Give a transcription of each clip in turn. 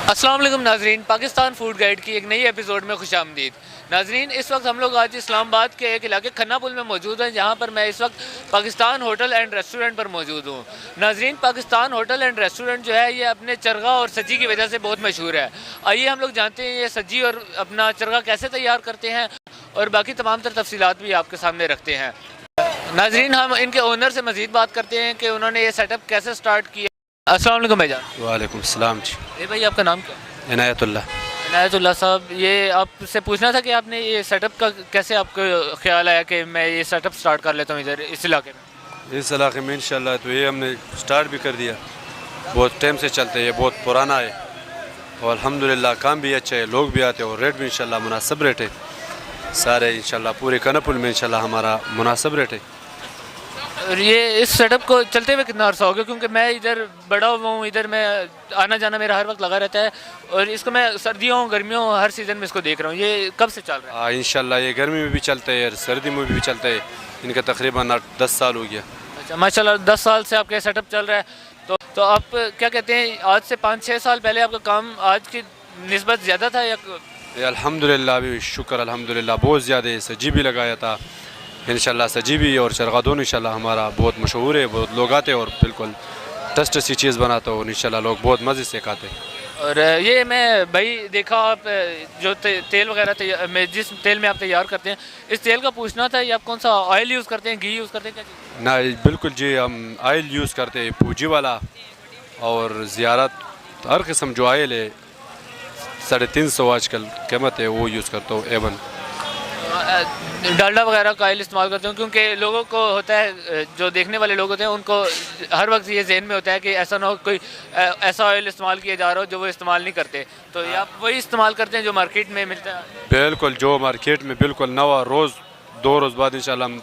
السلام علیکم ناظرین، پاکستان فوڈ گائیڈ کی ایک نئی ایپیسوڈ میں خوش آمدید۔ ناظرین، اس وقت ہم لوگ آج اسلام آباد کے ایک علاقے کھنا پل میں موجود ہیں، جہاں پر میں اس وقت پاکستان ہوٹل اینڈ ریسٹورنٹ پر موجود ہوں۔ ناظرین، پاکستان ہوٹل اینڈ ریسٹورنٹ جو ہے یہ اپنے چرغہ اور سجی کی وجہ سے بہت مشہور ہے۔ آئیے ہم لوگ جانتے ہیں یہ سجی اور اپنا چرغہ کیسے تیار کرتے ہیں اور باقی تمام تر تفصیلات بھی آپ کے سامنے رکھتے ہیں۔ ناظرین، ہم ان کے اونر سے مزید بات کرتے ہیں کہ انہوں نے یہ سیٹ اپ کیسے سٹارٹ کیا۔ السلام علیکم بھائی جان۔ وعلیکم السلام جی۔ بھائی، آپ کا نام کیا ہے؟ عنایت اللہ۔ عنایت اللہ صاحب، یہ آپ سے پوچھنا تھا کہ آپ نے یہ سیٹ اپ کا کیسے آپ کو خیال آیا کہ میں یہ سیٹ اپ سٹارٹ کر لیتا ہوں ادھر اس علاقے میں؟ اس علاقے میں انشاءاللہ تو یہ ہم نے سٹارٹ بھی کر دیا، بہت ٹائم سے چلتے ہیں، یہ بہت پرانا ہے اور الحمدللہ کام بھی اچھا ہے، لوگ بھی آتے ہیں اور ریٹ بھی انشاءاللہ مناسب ریٹ ہے سارے، انشاءاللہ پورے کھنا پل میں انشاءاللہ ہمارا مناسب ریٹ ہے۔ اور یہ اس سیٹ اپ کو چلتے ہوئے کتنا عرصہ ہو گیا؟ کیونکہ میں ادھر بڑا ہوا ہوں، ادھر میں آنا جانا میرا ہر وقت لگا رہتا ہے اور اس کو میں سردیوں گرمیوں ہر سیزن میں اس کو دیکھ رہا ہوں۔ یہ کب سے چل رہا ہے؟ انشاءاللہ یہ گرمی میں بھی چلتا ہے اور سردی میں بھی چلتا ہے، ان کا تقریباً 10 سال ہو گیا۔ اچھا، ماشاءاللہ 10 سال سے آپ کا سیٹ اپ چل رہا ہے۔ تو آپ کیا کہتے ہیں، آج سے 5-6 سال پہلے آپ کا کام آج کی نسبت زیادہ تھا یا؟ الحمدللہ بھی شکر الحمدللہ بہت زیادہ ہے، سجی بھی لگایا تھا انشاءاللہ، سجی بھی اور چرغہ دونوں انشاءاللہ ہمارا بہت مشہور ہے، بہت لوگ آتے اور بالکل ٹیسٹ سی چیز بناتا ہوں اور انشاءاللہ لوگ بہت مزے سے کھاتے ہیں۔ اور یہ میں بھائی دیکھا آپ جو تیل وغیرہ جس تیل میں آپ تیار کرتے ہیں، اس تیل کا پوچھنا تھا، یہ آپ کون سا آئل یوز کرتے ہیں، گھی یوز کرتے ہیں، کیا چیز؟ نہ بالکل جی، ہم آئل یوز کرتے ہیں پوجی والا اور زیارت ہر قسم جو آئل ہے 350 آج کل قیمت ہے وہ یوز کرتا ہوں ایون۔ ڈالڈا وغیرہ کا آئل استعمال کرتے ہوں کیونکہ لوگوں کو ہوتا ہے، جو دیکھنے والے لوگ ہوتے ہیں ان کو ہر وقت یہ ذہن میں ہوتا ہے کہ ایسا نہ ہو کوئی ایسا آئل استعمال کیا جا رہا ہو جو وہ استعمال نہیں کرتے، تو یہ آپ وہی استعمال کرتے ہیں جو مارکیٹ میں ملتا ہے؟ بالکل، جو مارکیٹ میں بالکل نوا روز 2 روز بعد انشاءاللہ ہم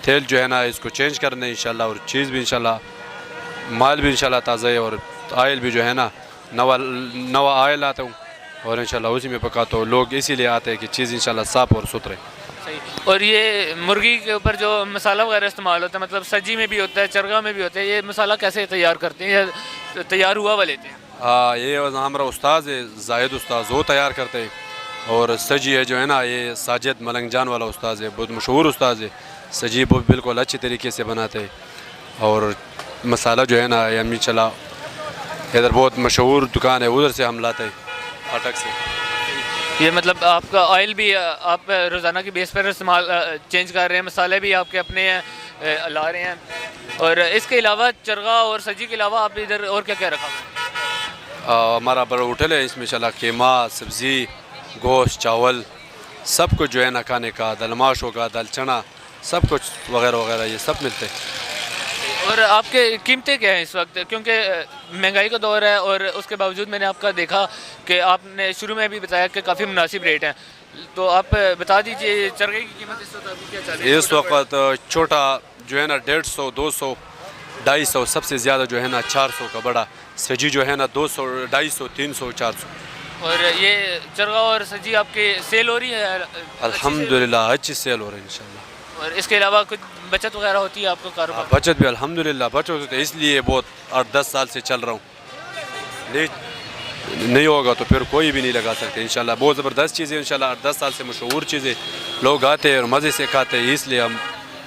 تیل جو ہے نا اس کو چینج کرنے انشاءاللہ، اور چیز بھی انشاءاللہ مال بھی انشاءاللہ تازہ ہے اور آئل بھی جو ہے نا نوا آئل آتا ہوں اور انشاءاللہ اسی میں پکاتا ہوں، لوگ اسی لیے آتے ہیں کہ چیز انشاءاللہ صاف اور ستھرے۔ صحیح۔ اور یہ مرغی کے اوپر جو مسالہ وغیرہ استعمال ہوتا ہے، مطلب سجی میں بھی ہوتا ہے، چرغہ میں بھی ہوتا ہے، یہ مسالہ کیسے تیار کرتے ہیں یا تیار ہوا ہوا لیتے ہیں؟ ہاں، یہ ہمارا استاد ہے زاہد استاد، وہ تیار کرتے ہیں، اور سجی ہے جو ہے نا یہ ساجد ملنگ جان والا استاد ہے، بہت مشہور استاد ہے، سجی وہ بالکل اچھی طریقے سے بناتے ہیں، اور مسالہ جو ہے نا یہ انشاءاللہ ادھر بہت مشہور دکان ہے ادھر سے ہم لاتے ہیں اٹک سے۔ یہ مطلب آپ کا آئل بھی آپ روزانہ کی بیس پر استعمال چینج کر رہے ہیں، مسالے بھی آپ کے اپنے لا رہے ہیں، اور اس کے علاوہ چرغہ اور سجی کے علاوہ آپ ادھر اور کیا کیا رکھا ہوا ہے؟ ہمارا بڑا ہوٹل ہے، اس میں انشاءاللہ قیمہ، سبزی، گوشت، چاول سب کچھ جو ہے نا کھانے کا، دال ماش ہوگا، دال چنا، سب کچھ وغیرہ وغیرہ یہ سب ملتے ہیں۔ اور آپ کے قیمتیں کیا ہیں اس وقت؟ کیونکہ مہنگائی کا دور ہے اور اس کے باوجود میں نے آپ کا دیکھا کہ آپ نے شروع میں بھی بتایا کہ کافی مناسب ریٹ ہیں، تو آپ بتا دیجئے چرغے کی قیمت اس وقت ابھی کیا چل رہی ہے؟ اس وقت چھوٹا جو ہے نا 150، 200، 250، سب سے زیادہ جو ہے نا 400 کا بڑا، سجی جو ہے نا 200، 250، 300، 400۔ اور یہ چرغہ اور سجی آپ کے سیل ہو رہی ہے؟ الحمدللہ اچھی سیل ہو رہی ہے انشاءاللہ۔ اور اس کے علاوہ کچھ بچت وغیرہ ہوتی ہے آپ کو کاروبار؟ بچت بھی الحمدللہ بچت ہوتی ہے، اس لیے بہت 8-10 سال سے چل رہا ہوں، نہیں ہوگا تو پھر کوئی بھی نہیں لگا سکتے انشاءاللہ، بہت زبردست چیز ہے انشاءاللہ، 8-10 سال سے مشہور چیزیں لوگ آتے ہیں اور مزے سے کھاتے ہیں، اس لیے ہم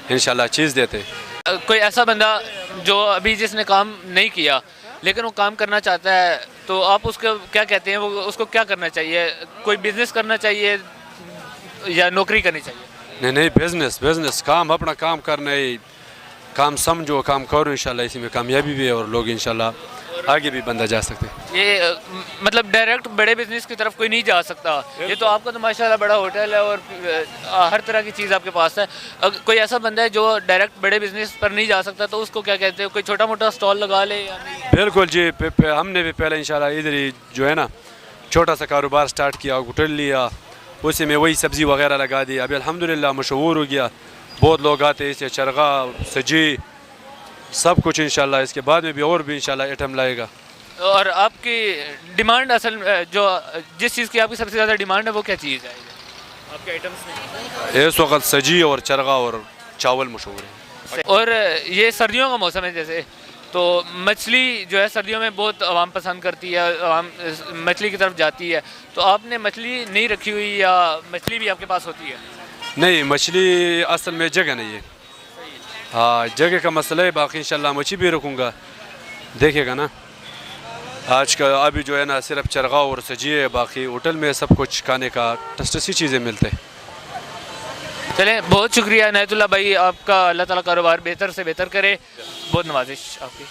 انشاءاللہ چیز دیتے ہیں۔ کوئی ایسا بندہ جو ابھی جس نے کام نہیں کیا لیکن وہ کام کرنا چاہتا ہے، تو آپ اس کو کیا کہتے ہیں، وہ اس کو کیا کرنا چاہیے؟ کوئی بزنس کرنا چاہیے یا نوکری کرنی چاہیے؟ نہیں، بزنس کام، اپنا کام کرنا ہے، کام سمجھو، کام کرو انشاءاللہ، اسی میں کامیابی بھی ہے اور لوگ انشاءاللہ آگے بھی بندہ جا سکتے ہیں۔ یہ مطلب ڈائریکٹ بڑے بزنس کی طرف کوئی نہیں جا سکتا، یہ تو آپ کا تو ماشاءاللہ بڑا ہوٹل ہے اور ہر طرح کی چیز آپ کے پاس ہے، کوئی ایسا بندہ ہے جو ڈائریکٹ بڑے بزنس پر نہیں جا سکتا تو اس کو کیا کہتے ہیں؟ کوئی چھوٹا موٹا سٹال لگا لے یا نہیں؟ بالکل جی، ہم نے بھی پہلے انشاءاللہ ادھر ہی جو ہے نا چھوٹا سا کاروبار سٹارٹ کیا، ہوٹل لیا، اسی میں وہی سبزی وغیرہ لگا دی، ابھی الحمدللہ مشہور ہو گیا، بہت لوگ آتے ہیں، اس سے چرغہ، سجی، سب کچھ انشاءاللہ، اس کے بعد میں بھی اور بھی انشاءاللہ ایٹم لائے گا۔ اور آپ کی ڈیمانڈ اصل جو جس چیز کی آپ کی سب سے زیادہ ڈیمانڈ ہے وہ کیا چیز ہے آپ کے آئٹمس میں؟ اس وقت سجی اور چرغہ اور چاول مشہور ہے۔ اور یہ سردیوں کا موسم ہے، جیسے تو مچھلی جو ہے سردیوں میں بہت عوام پسند کرتی ہے, عوام مچھلی کی طرف جاتی ہے. تو آپ نے مچھلی نہیں رکھی ہوئی یا مچھلی بھی آپ کے پاس ہوتی ہے؟ نہیں, مچھلی اصل میں جگہ نہیں ہے. ہاں, جگہ کا مسئلہ ہے. باقی انشاءاللہ مچھلی بھی رکھوں گا, دیکھے گا نا. آج کا ابھی جو ہے نا صرف چرغا اور سجی ہے, باقی ہوٹل میں سب کچھ کھانے کا ٹسٹسی چیزیں ملتے ہیں. چلیں, بہت شکریہ عنایت اللہ بھائی, آپ کا اللہ تعالیٰ کاروبار بہتر سے بہتر کرے. بہت نوازش آپ کی.